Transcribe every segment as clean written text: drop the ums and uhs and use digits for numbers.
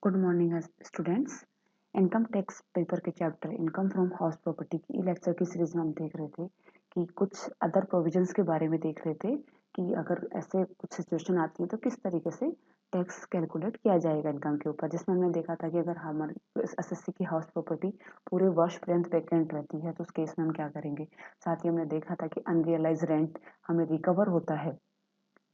Good morning students. Income tax paper के chapter income from house property की lecture की series में हम देख रहे थे कि कुछ अदर प्रोविजंस के बारे में देख रहे थे कि अगर ऐसे कुछ सिचुएशन आती है तो किस तरीके से टैक्स कैलकुलेट किया जाएगा इनकम के ऊपर, जिसमें हमने देखा था कि अगर हमारी एसएससी की हाउस प्रॉपर्टी पूरे वर्ष पर्यंत वैकेंट रहती है तो उस केस में हम क्या करेंगे। साथ ही हमने देखा था कि अनरियलाइज रेंट हमें रिकवर होता है,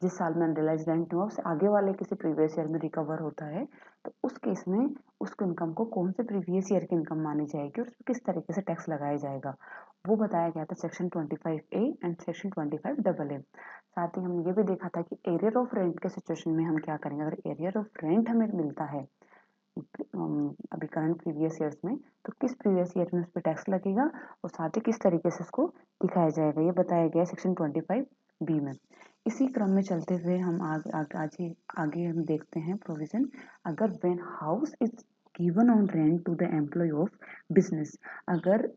जिस साल में अनरियलाइज रेंट हुआ उससे आगे वाले किसी प्रीवियस ईयर में रिकवर होता है, तो उस केस में उसको इनकम को कौन से प्रीवियस ईयर की इनकम मानी जाएगी और उस पर किस तरीके से टैक्स लगाया जाएगा, वो बताया गया था section 25A and section 25AA। साथ ही हमने ये भी देखा था कि एरियर ऑफ रेंट के सिचुएशन में हम क्या करेंगे। अगर एरियर ऑफ रेंट हमें मिलता है अभी करंट प्रीवियस ईयर्स में, तो किस प्रीवियस ईयर में उस पर टैक्स लगेगा और साथ ही किस तरीके से उसको दिखाया जाएगा, ये बताया गया सेक्शन 25B में। इसी क्रम में चलते हुए हम आगे हम देखते हैं प्रोविजन। अगर when house is given on rent to the employ of business, अगर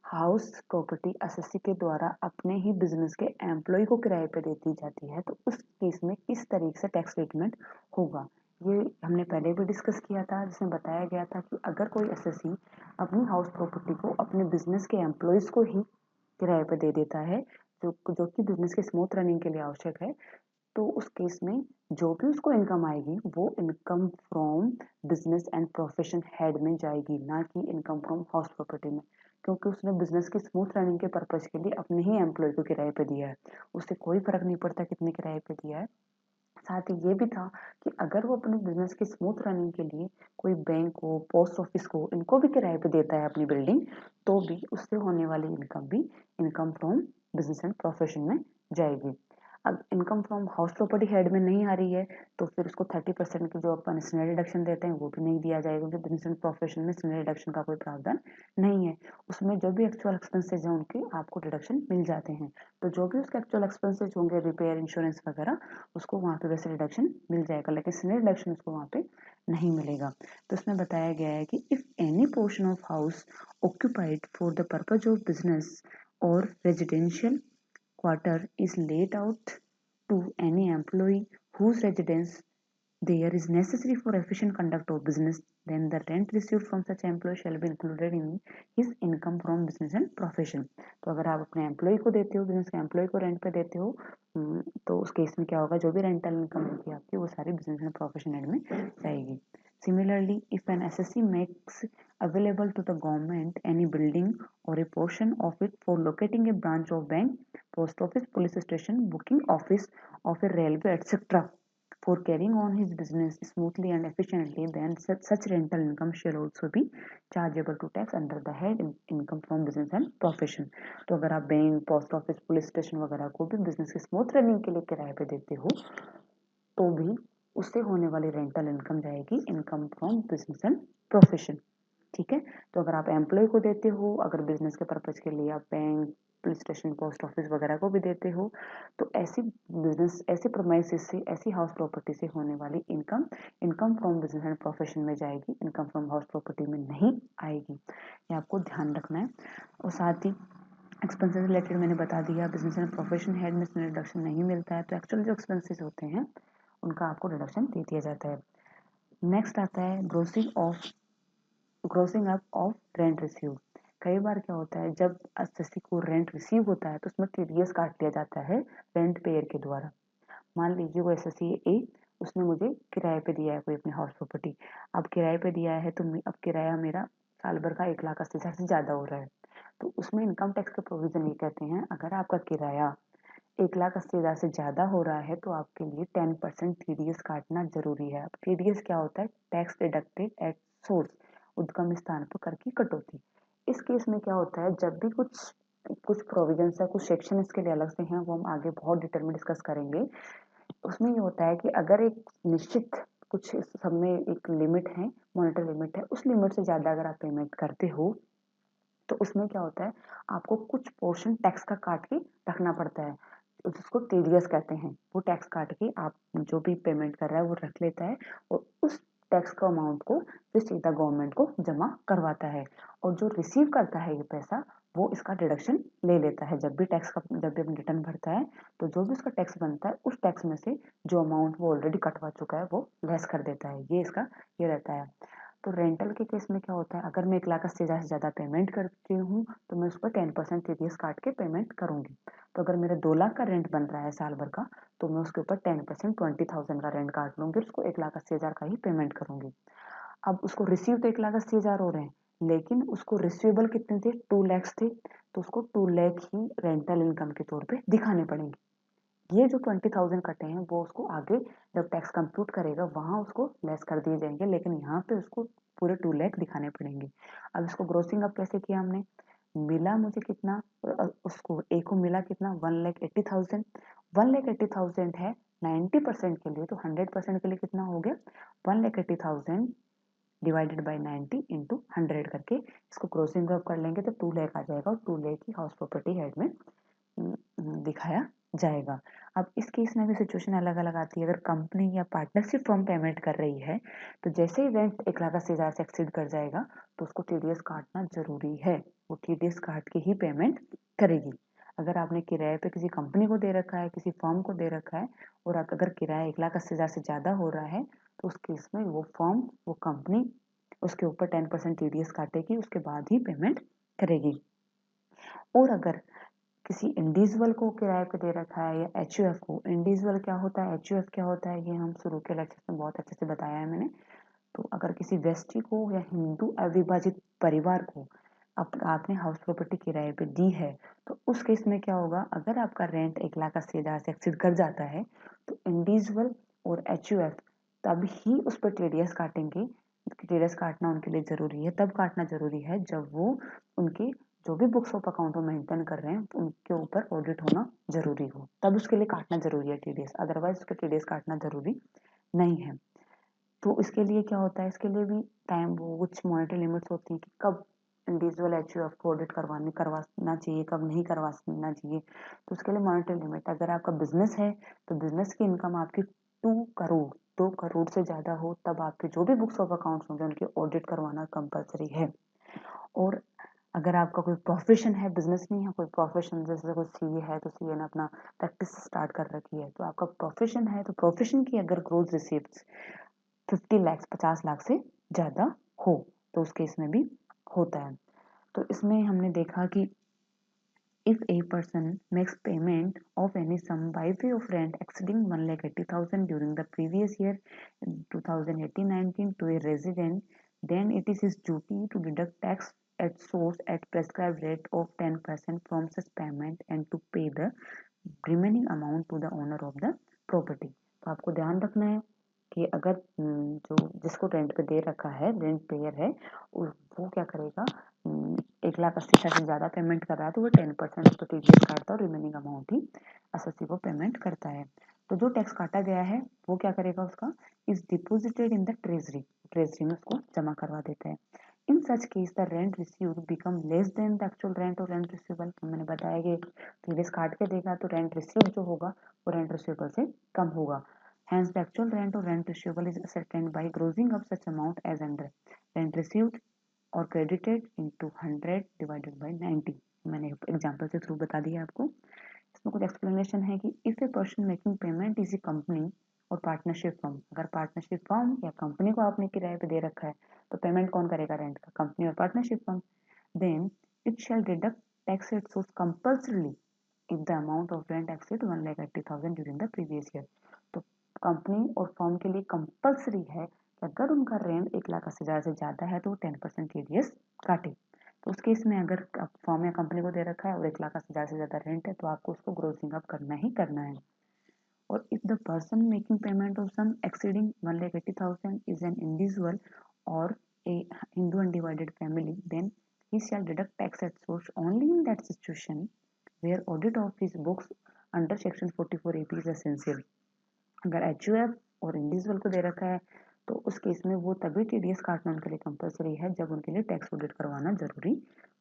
हाउस प्रॉपर्टी एसएससी के द्वारा अपने ही बिजनेस के एम्प्लॉय को किराए पे दे दी जाती है तो उस केस में किस तरीके से टैक्स ट्रीटमेंट होगा, ये हमने पहले भी डिस्कस किया था, जिसमें बताया गया था कि अगर कोई एसएससी अपनी हाउस प्रॉपर्टी को अपने बिजनेस के एम्प्लॉयज को ही किराए पे दे देता है, जो कि बिजनेस के स्मूथ रनिंग के लिए आवश्यक है, तो उस केस में जो भी उसको इनकम आएगी वो income from business and profession head में जाएगी, ना कि इनकम फ्रॉम हाउस प्रॉपर्टी में, क्योंकि उसने बिजनेस की स्मूथ रनिंग के पर्पज के लिए अपने ही एम्प्लॉय को किराए पे दिया है, उससे कोई फर्क नहीं पड़ता कितने किराए पे दिया है। साथ ही ये भी था कि अगर वो अपने बिजनेस की स्मूथ रनिंग के लिए कोई बैंक को, पोस्ट ऑफिस को, इनको भी किराए पे देता है अपनी बिल्डिंग, तो भी उससे होने वाली इनकम भी income from business and profession में जाएगी। अब income from house property head में नहीं आ रही है तो फिर उसको 30% की जो अपन स्नेल डिडक्शन देते हैं वो भी नहीं दिया जाएगा, क्योंकि बिजनेस एंड प्रोफेशन में स्नेल डिडक्शन का कोई प्रावधान नहीं है। उसमें जो भी एक्चुअल एक्सपेंसेज हैं उनके आपको डिडक्शन मिल जाते हैं, तो जो भी उसके एक्चुअल एक्सपेंसेज होंगे, रिपेयर, इंश्योरेंस वगैरह, उसको वहाँ पे वैसे रिडक्शन मिल जाएगा, लेकिन स्नेल डिडक्शन उसको वहाँ पे नहीं मिलेगा। तो इसमें बताया गया है कि if any portion of house occupied for the purpose of business or residential quarter is laid out to any employee whose residence there is necessary for efficient conduct of business, then the rent received from such employee shall be included in his income from business and profession। तो अगर आप अपने employ को देते हो, business के employ को rent पे देते हो, तो उस केस में क्या होगा, जो भी रेंटल इनकम होगी आपकी वो सारी बिजनेस एंड प्रोफेशन एड में जाएगी। Similarly, if an SSC makes available to the government any building or a portion of it for locating a branch of bank, post office, police station, booking office of a railway, etc., for carrying on his business smoothly and efficiently, then such rental income shall also be chargeable to tax under the head income from business and profession। तो अगर आप bank, post office, police station वगैरह को भी business की smooth running के लिए किराए पे देते हो तो भी उससे होने वाली रेंटल इनकम जाएगी income from business and profession. ठीक है, तो अगर आप एम्प्लॉय को देते हो, अगर बिजनेस के पर्पज के लिए आप bank, police station, post office वगैरह को भी देते हो, तो ऐसी बिजनेस, ऐसी प्रोमाइसिस से, ऐसी हाउस प्रॉपर्टी से होने वाली income income from business and profession में जाएगी, इनकम फ्रॉम हाउस प्रॉपर्टी में नहीं आएगी, ये आपको ध्यान रखना है। और साथ ही एक्सपेंसेस रिलेटेड मैंने बता दिया, बिजनेस एंड प्रोफेशन हेड में डिडक्शन नहीं मिलता है, तो एक्चुअल जो एक्सपेंसेस होते हैं उनका आपको डिडक्शन दे दिया जाता है। नेक्स्ट आता है grossing up of rent receive. कई बार क्या होता है, जब एसएससी को रेंट रिसीव होता है तो उसमें टीडीएस काट लिया जाता है रेंट पेयर के द्वारा। मान लीजिए वो एसएससी ए, उसने मुझे किराए पे दिया है कोई अपनी हाउस प्रॉपर्टी, अब किराए पे दिया है तो अब किराया मेरा साल भर का 1,80,000 से ज़्यादा हो रहा है, तो उसमें इनकम टैक्स का प्रोविजन ये कहते हैं, अगर आपका किराया 1,80,000 से ज़्यादा हो रहा है तो आपके लिए 10% टीडीएस काटना जरूरी है। अब टीडीएस क्या होता है, टैक्स डिडक्टेड एट सोर्स, उद्गम स्थान पर कर की कटौती। इस केस में क्या होता है, जब भी कुछ कुछ प्रोविजंस है, कुछ सेक्शन इसके लिए अलग से हैं, वो हम आगे बहुत डिटेल में डिस्कस करेंगे। उसमें ये होता है कि अगर एक निश्चित कुछ सब में एक लिमिट है, मॉनेटरी लिमिट है, उस लिमिट से ज़्यादा अगर आप पेमेंट करते हो तो उसमें क्या होता है, आपको कुछ पोर्शन टैक्स का काट के रखना पड़ता है, जिसको टीडीएस कहते हैं। वो टैक्स काट के आप जो भी पेमेंट कर रहा है वो रख लेता है और उस टैक्स का अमाउंट को फिर सीधा गवर्नमेंट को जमा करवाता है, और जो रिसीव करता है ये पैसा वो इसका डिडक्शन ले लेता है। जब भी टैक्स का, जब भी अपना रिटर्न भरता है तो जो भी उसका टैक्स बनता है उस टैक्स में से जो अमाउंट वो ऑलरेडी कटवा चुका है वो लेस कर देता है, ये इसका ये रहता है। तो रेंटल के केस में क्या होता है, अगर मैं 1,80,000 से ज़्यादा पेमेंट करती हूँ तो मैं उस पर 10% टीडीएस काट के पेमेंट करूँगी। तो अगर मेरा 2 लाख का रेंट बन रहा है साल भर का, तो मैं उसके ऊपर 10% 20,000 का रेंट काट लूँगी, उसको 1,80,000 का ही पेमेंट करूँगी। अब उसको रिसीव तो 1,80,000 हो रहे हैं, लेकिन उसको रिसीवेबल कितने थे, 2 लाख थे, तो उसको 2 लाख ही रेंटल इनकम के तौर पे दिखाने पड़ेंगे। ये जो 20,000 कटे हैं वो उसको आगे जब टैक्स कंप्यूट करेगा वहां उसको लेस कर दिए जाएंगे, लेकिन यहाँ पे उसको पूरे 2 लाख दिखाने पड़ेंगे। अब इसको ग्रोसिंग अप कैसे किया हमने, मिला मुझे कितना, उसको एक को मिला कितना, 1,80,000। 1,80,000 है 90% के लिए, तो 100% के लिए कितना हो गया, 1,80,000 डिवाइडेड बाय 90 इंटू 100 करके इसको क्रॉसिंग अप कर लेंगे तो 2 लाख आ जाएगा, और 2 लाख ही हाउस प्रॉपर्टी हेड में दिखाया जाएगा। अब इस केस में भी सिचुएशन अलग अलग आती है। अगर कंपनी या पार्टनरशिप फर्म पेमेंट कर रही है तो जैसे ही रेंट 1,80,000 से एक्सीड कर जाएगा तो उसको टीडीएस काटना जरूरी है, वो टीडीएस काट के ही पेमेंट करेगी। अगर आपने किराए पे किसी कंपनी को दे रखा है, किसी फर्म को दे रखा है, और अगर किराया 1,80,000 से ज़्यादा हो रहा है तो उस केस में वो फर्म, वो कंपनी उसके ऊपर 10% टीडीएस काटेगी, उसके बाद ही पेमेंट करेगी। और अगर किसी इंडिविजुअल को किराए पे दे रखा है या एचयूएफ को, इंडिविजुअल क्या होता है, एचयूएफ क्या होता है, ये हम शुरू के लेक्चर में बहुत अच्छे से बताया है मैंने। तो अगर किसी व्यक्ति को या हिंदू अविभाजित परिवार को आपने हाउस प्रॉपर्टी किराए पे दी है, तो उस केस में क्या होगा, अगर आपका रेंट 1,80,000 से एक्सीड कर जाता है तो इंडिविजुअल और एचयूएफ तब ही उस पर टीडीएस काटेंगे। टीडीएस काटना उनके लिए जरूरी है, तब काटना जरूरी है जब वो उनके जो भी बुक्स ऑफ अकाउंट वो मेंटेन कर रहे हैं उनके ऊपर ऑडिट होना जरूरी हो, तब उसके लिए काटना जरूरी है टीडीएस, अदरवाइज उसके टीडीएस काटना जरूरी नहीं है। तो इसके लिए क्या होता है, इसके लिए भी टाइम वो कुछ मॉनिटरी लिमिट्स होती है कि कब इंडिविजुअल एचयूएफ को ऑडिट करवाना चाहिए, कब नहीं करवाना चाहिए। तो उसके लिए मॉनिटरी लिमिट, अगर आपका बिजनेस है तो बिजनेस की इनकम आपकी 2 करोड़ से ज़्यादा हो तब आपके जो भी बुक्स ऑफ अकाउंट्स होंगे उनके ऑडिट करवाना कंपलसरी है। और अगर आपका कोई प्रोफेशन है, बिजनेस नहीं है, कोई प्रोफेशन, जैसे कोई सीए है तो सीए ने अपना प्रैक्टिस स्टार्ट कर रखी है, तो आपका प्रोफेशन है तो प्रोफेशन की अगर ग्रोथ रिसीप्ट्स 50 लाख 50 लाख से ज़्यादा हो तो उस केस में भी होता है। तो इसमें हमने देखा कि if a person makes payment of any sum by way of rent exceeding 1,80,000 during the previous year 2018-19 to a resident, then it is his duty to deduct tax at source at prescribed rate of 10% from such payment and to pay the remaining amount to the owner of the property। तो आपको ध्यान रखना है कि अगर जो जिसको rent पे दे रखा है, रेंट पेयर है, वो क्या करेगा, 1,80,000 से ज़्यादा पेमेंट कर रहा है तो वो 10% उसको टीडीएस काटता है और रिमेनिंग अमाउंट ही एसएससी को पेमेंट करता है। तो जो टैक्स काटा गया है वो क्या करेगा, उसका is deposited in the treasury, treasury में उसको जमा करवा देता है। In such case the rent received become less than the actual rent और रेंट रिसीवेबल। मैंने बताया कि टीडीएस काट के देगा तो रेंट रिसीव्ड जो होगा वो रेंट रिसीवेबल से कम होगा। Hence, the actual rent or rent receivable is ascertained by grossing up such amount as under rent received or credited into 100 divided by 90। मैंने एग्जाम्पल के थ्रू बता दिया आपको। इसमें कुछ एक्सप्लेनेशन है कि if a person making payment is a company और पार्टनरशिप फर्म, अगर पार्टनरशिप फर्म या कंपनी को आपने किराए पे दे रखा है तो पेमेंट कौन करेगा रेंट का, कंपनी और partnership firm. Then it shall deduct tax at source compulsorily if the amount of rent exceed 1,80,000 during the previous year। तो कंपनी और फर्म के लिए कंपल्सरी है कि अगर उनका रेंट 1,80,000 से ज़्यादा है तो वो 10% टीडीएस काटे। तो उस केस में अगर फर्म या कंपनी को दे रखा है और 1,80,000 से ज़्यादा रेंट है तो आपको उसको ग्रोसिंग अप करना ही करना है। और if the person making payment of sum exceeding 1,80,000 is an individual or a Hindu undivided family, then he shall deduct tax at source only in that situation where audit of his books under section 44AP is essential। अगर HUF और individual को दे रखा है तो उस case में वो तभी टीडीएस काटना उनके लिए कंपलसरी है जब उनके लिए टैक्स ऑडिट करवाना जरूरी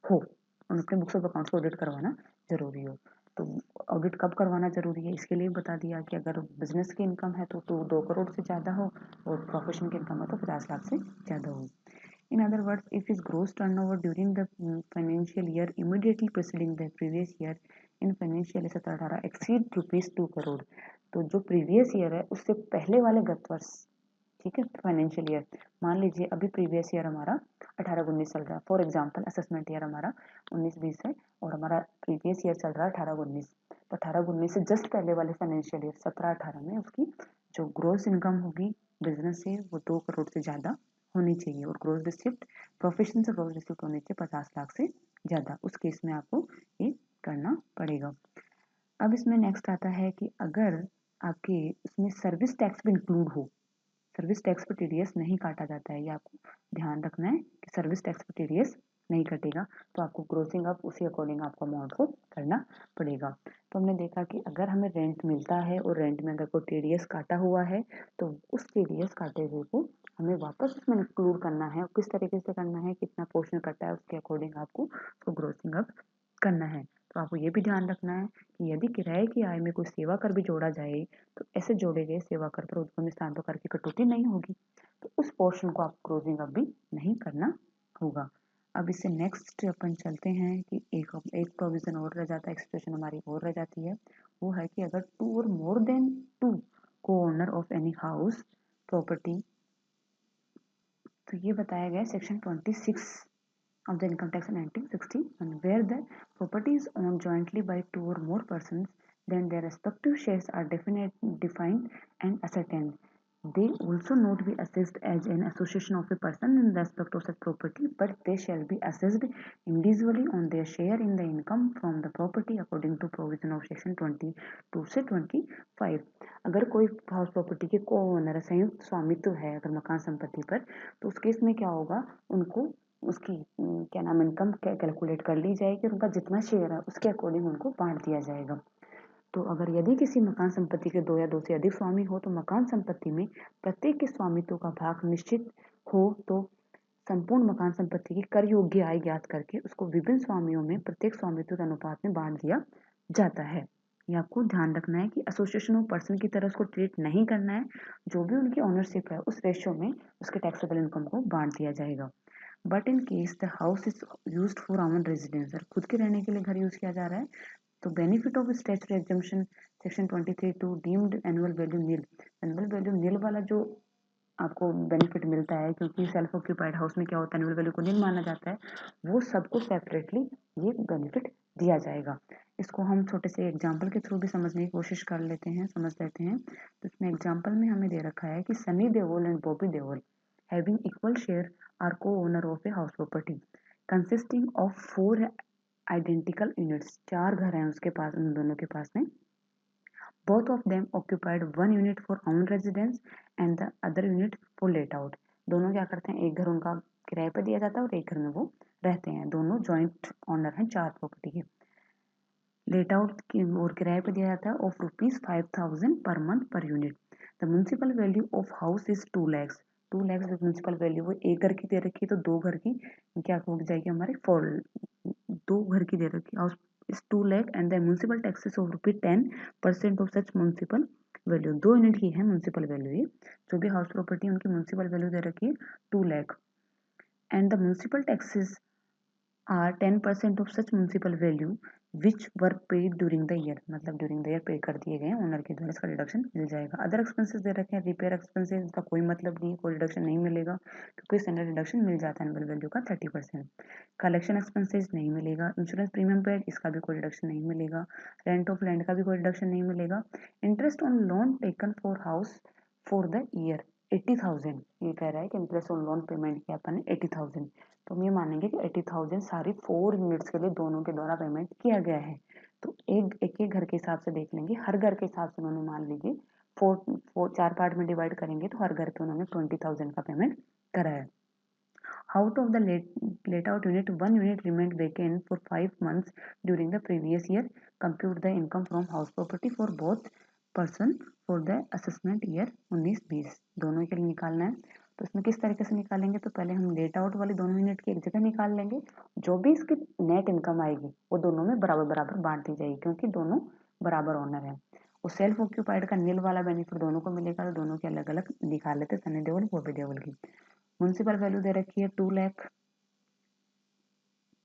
हो, उनके बुक्स ऑफ अकाउंट्स को ऑडिट करवाना जरूरी हो। तो ऑडिट कब करवाना जरूरी है इसके लिए बता दिया कि अगर बिजनेस की इनकम है तो 2 करोड़ से ज़्यादा हो और प्रोफेशन की इनकम है तो 50 लाख से ज़्यादा हो। In other words, if his gross turnover during the financial year immediately preceding the previous year in financial 17-18 exceed rupees 2 crore, तो जो प्रीवियस ईयर है उससे पहले वाले गत वर्ष, ठीक है, फाइनेंशियल ईयर, मान लीजिए अभी प्रीवियस ईयर हमारा 18-19 चल रहा है, फॉर एग्जांपल असेसमेंट ईयर हमारा 19-20 है और हमारा प्रीवियस ईयर चल रहा है 18-19, तो 18-19 से जस्ट पहले वाले फाइनेंशियल ईयर 17-18 में उसकी जो ग्रोस इनकम होगी बिजनेस से वो 2 करोड़ से ज़्यादा होनी चाहिए और ग्रोस रिसिप्ट प्रोफेशन से ग्रोस रिसिप्ट होनी चाहिए 50 लाख से ज़्यादा। उस केस में आपको ये करना पड़ेगा। अब इसमें नेक्स्ट आता है कि अगर आपके इसमें सर्विस टैक्स भी इंक्लूड हो, सर्विस टैक्स पर टीडीएस नहीं काटा जाता है, ये आपको ध्यान रखना है कि सर्विस टैक्स पर टीडीएस नहीं कटेगा, तो आपको ग्रोसिंग अप उसी अकॉर्डिंग आपको अमाउंट को करना पड़ेगा। तो हमने देखा कि अगर हमें रेंट मिलता है और रेंट में अगर कोई टीडीएस काटा हुआ है तो उस टीडीएस काटे हुए को हमें वापस उसमें इंक्लूड करना है और किस तरीके से करना है, कितना पोर्शन कटा है उसके अकॉर्डिंग आपको उसको ग्रोसिंग अप करना है। तो आपको ये भी ध्यान रखना है कि यदि किराए की आय में कोई सेवा कर भी जोड़ा जाए तो ऐसे जोड़े गए सेवा कर पर उद्यमी स्थान पर कर की कटौती नहीं होगी, तो उस पोर्शन को आप क्लोजिंग अप भी नहीं करना होगा। अब इससे नेक्स्ट अपन चलते हैं कि एक प्रोविजन और रह जाता है, एक्सप्रेशन हमारी और रह जाती है, वो है कि अगर 2 or more than 2 co owner of any house property, तो ये बताया गया section 26 of the income tax in 1961, where the property is owned jointly by 2 or more persons, then their respective shares are defined and ascertained. They also not be assessed as an association of a person in respect of such property, but they shall be assessed individually on their share in the income from the property according to provision of section 22 से 25। अगर कोई house property के को owner संयुक्त स्वामित्व है अगर मकान संपत्ति पर, तो उस केस में क्या होगा, उनको उसकी क्या नाम इनकम कैलकुलेट कर ली जाएगी और उनका जितना शेयर है उसके अकॉर्डिंग उनको बांट दिया जाएगा। तो अगर यदि किसी मकान संपत्ति के 2 या 2 से अधिक स्वामी हो तो मकान संपत्ति में प्रत्येक के स्वामित्व का भाग निश्चित हो तो संपूर्ण मकान संपत्ति की कर योग्य आय ज्ञात करके उसको विभिन्न स्वामियों में प्रत्येक स्वामित्व के अनुपात में बांट दिया जाता है। ये आपको ध्यान रखना है कि एसोसिएशन ऑफ पर्सन की तरह उसको ट्रीट नहीं करना है, जो भी उनकी ओनरशिप है उस रेशियो में उसके टैक्सेबल इनकम को बांट दिया जाएगा। But in case the house is used for own residence, खुद के रहने के लिए घर यूज किया जा रहा है, तो benefit of statutory exemption section 23(2) deemed annual value nil, annual value nil वाला जो आपको बेनिफिट मिलता है, क्योंकि सेल्फ ऑक्यूपाइड हाउस में क्या होता है एनुअल वैल्यू को नील माना जाता है, वो सबको सेपरेटली ये बेनिफिट दिया जाएगा। इसको हम छोटे से एग्जाम्पल के थ्रू भी समझने की कोशिश कर लेते हैं, समझ लेते हैं। तो इसमें एग्जाम्पल में हमें दे रखा है कि Sunny Deol and Bobby Deol having equal share are co-owner of a house property consisting of 4 identical units, 4 घर हैं उसके पास, उन दोनों के पास में। Both of them occupied 1 unit for own residence and the other unit for let out. दोनों क्या करते हैं, एक घर उनका किराए पर दिया जाता है और एक घर में वो रहते हैं, दोनों जॉइंट ओनर हैं 4 प्रॉपर्टी के। लेट आउट और किराए पर दिया जाता है of ₹5,000 per month per unit. The municipal value of house is 2 lakhs। 2 lakhs municipal value, वो एक घर की दे रखी है तो 2 घर की क्या हो जाएगी हमारे 2 घर की दे रखी है, house is 2 lakh and the municipal taxes of ₹10% of such municipal value. 2 unit की है म्यूनसिपल वैल्यू, ये जो भी हाउस प्रॉपर्टी उनकी म्यूनसिपल वैल्यू दे रखी है 2 lakh and the municipal taxes are 10% of such municipal value which were paid during the year, मतलब ड्यूरिंग द ईयर पे कर दिए गए ओनर के द्वारा, इसका डिडक्शन मिल जाएगा। अदर एक्सपेंसेस दे रखे हैं, रिपेयर एक्सपेंसेस, इसका कोई मतलब नहीं, कोई डिडक्शन नहीं मिलेगा क्योंकि स्टैंडर्ड डिडक्शन मिल जाता है एनुअल वैल्यू का 30%। कलेक्शन एक्सपेंसेस नहीं मिलेगा, इंश्योरेंस प्रीमियम पेड इसका भी कोई डिडक्शन नहीं मिलेगा, रेंट ऑफ लैंड का भी कोई डिडक्शन नहीं मिलेगा। Interest on loan taken for house for the year 80,000, ये कह रहा है कि इंटरेस्ट ऑन लोन पेमेंट किया अपन ने 80,000, तो हम ये मानेंगे कि 80,000 सारी 4 यूनिट्स के लिए दोनों के द्वारा पेमेंट किया गया है। तो एक घर के हिसाब से देख लेंगे, हर घर के हिसाब से उन्होंने मान लीजिए 4 पार्ट में डिवाइड करेंगे तो हर घर पे उन्होंने 20,000 का पेमेंट करा है। Out of the let out unit, 1 unit remained vacant for 5 months during the previous year. Compute the income from house property for both person for the assessment year 19-20, दोनों के लिए निकालना है। तो इसमें किस तरीके से निकालेंगे, तो पहले हम लेट आउट वाली दोनों यूनिट की एक जगह निकाल लेंगे, जो भी इसकी नेट इनकम आएगी वो दोनों में बराबर बराबर बांट दी जाएगी क्योंकि दोनों बराबर ओनर हैं। वो सेल्फ ऑक्यूपाइड का नील वाला बेनिफिट दोनों को मिलेगा, तो दोनों के अलग अलग निकाल लेते सनी देओल बॉबी देओल की। म्यूनसिपल वैल्यू दे रखी है 2 lakh,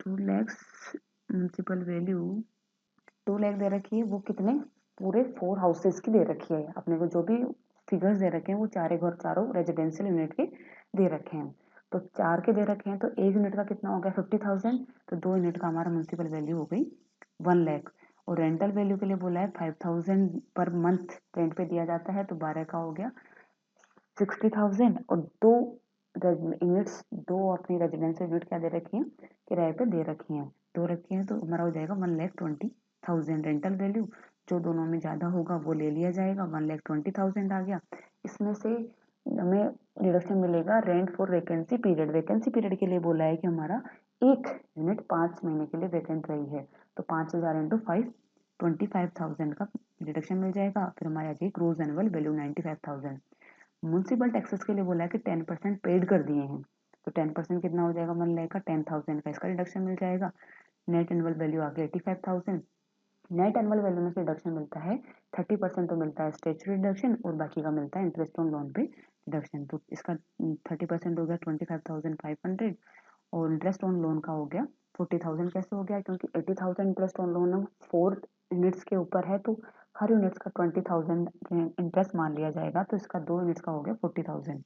2 lakhs municipal value 2 lakh दे रखी है, वो कितने पूरे 4 हाउसेस की दे रखी है। अपने को जो भी फिगर्स दे रखे हैं वो चारों रेजिडेंशियल यूनिट के दे रखे हैं। तो 4 के दे रखे हैं तो 1 यूनिट का कितना हो गया 50,000, तो 2 यूनिट का हमारा म्युनिसिपल वैल्यू हो गई 1 लाख। और रेंटल वैल्यू के लिए बोला है 5,000 पर मंथ रेंट पे दिया जाता है, तो 12 का हो गया 60,000। और यूनिट्स दो अपनी रेजिडेंशियल यूनिट क्या दे रखी है, किराए पे दे रखी हैं, दो रखी हैं, तो हमारा हो जाएगा 1,20,000 रेंटल वैल्यू। जो दोनों में ज़्यादा होगा वो ले लिया जाएगा, 1,20,000 आ गया। इसमें से हमें डिडक्शन मिलेगा rent for vacancy period. Vacancy period के लिए बोला है कि हमारा एक यूनिट 5 महीने के लिए वैकेंट रही है, तो 5,000 इंटू 5 25,000 का डिडक्शन मिल जाएगा। फिर हमारे आ जाएगी gross annual value 95,000। Municipal taxes के लिए बोला है कि 10% पेड कर दिए हैं, तो 10% कितना हो जाएगा 1 लाख का 10,000 का इसका रिडक्शन मिल जाएगा। नेट एनुअल वैल्यू आ गया 85,000। नेट एनुअल वैल्यू में से रिडक्शन मिलता है 30% तो मिलता है स्टेचुरी डिडक्शन और बाकी का मिलता है इंटरेस्ट ऑन लोन पे डिडक्शन। तो इसका 30% हो गया 25,500 और इंटरेस्ट ऑन लोन का हो गया 40,000। कैसे हो गया, क्योंकि 80,000 इंटरेस्ट ऑन लोन 4 यूनिट्स के ऊपर है, तो हर यूनिट्स का 20,000 इंटरेस्ट मान लिया जाएगा, तो इसका 2 यूनिट्स का हो गया 40,000।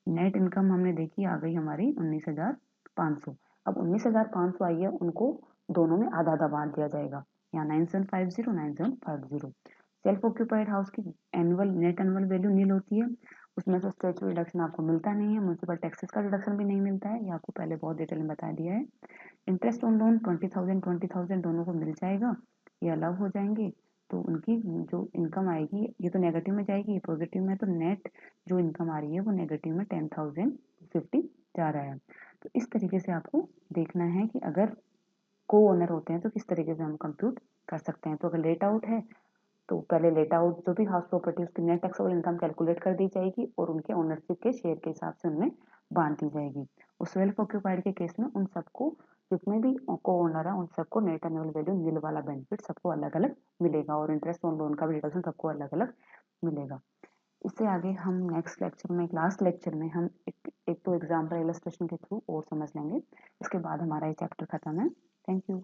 नेट इनकम हमने देखी आ गई हमारी 19,500। अब 19,500 आई है, उनको दोनों में आधा आधा बांट दिया जाएगा, यहाँ 9750 9750। सेल्फ ऑक्यूपाइड हाउस की नेट एनुअल वैल्यू नील होती है, उसमें से स्टैट्यूटरी डिडक्शन आपको मिलता नहीं है, म्यूनसिपल टैक्सेस का डिडक्शन भी नहीं मिलता है, ये आपको पहले बहुत डिटेल में बता दिया है। इंटरेस्ट ऑन लोन 20,000 दोनों को मिल जाएगा, ये अलग हो जाएंगे। तो उनकी जो इनकम आएगी ये तो नेगेटिव में जाएगी, ये पॉजिटिव में, तो नेट जो इनकम आ रही है वो नेगेटिव में 10,050 जा रहा है। तो इस तरीके से आपको देखना है कि अगर को ओनर होते हैं तो किस तरीके से हम कंप्यूट कर सकते हैं। तो अगर लेट आउट है तो पहले लेट आउट जो भी हाउस प्रॉपर्टी उसकी नेट टैक्सेबल इनकम कैलकुलेट कर दी जाएगी और उनके ओनरशिप के शेयर के हिसाब से उनमें बांट दी जाएगी। और सेल्फ ऑक्यूपाइड के केस में उन सबको जितने भी को ओनर है उन सबको नेट एनुअल वैल्यू नील वाला बेनिफिट सबको अलग अलग मिलेगा और इंटरेस्ट ऑन लोन का भी डिडक्शन सबको अलग अलग मिलेगा। इससे आगे हम नेक्स्ट लेक्चर में लास्ट लेक्चर में हम एक तो एग्जाम्पल इलस्ट्रेशन के थ्रू और समझ लेंगे, इसके बाद हमारा ये चैप्टर खत्म है। Thank you.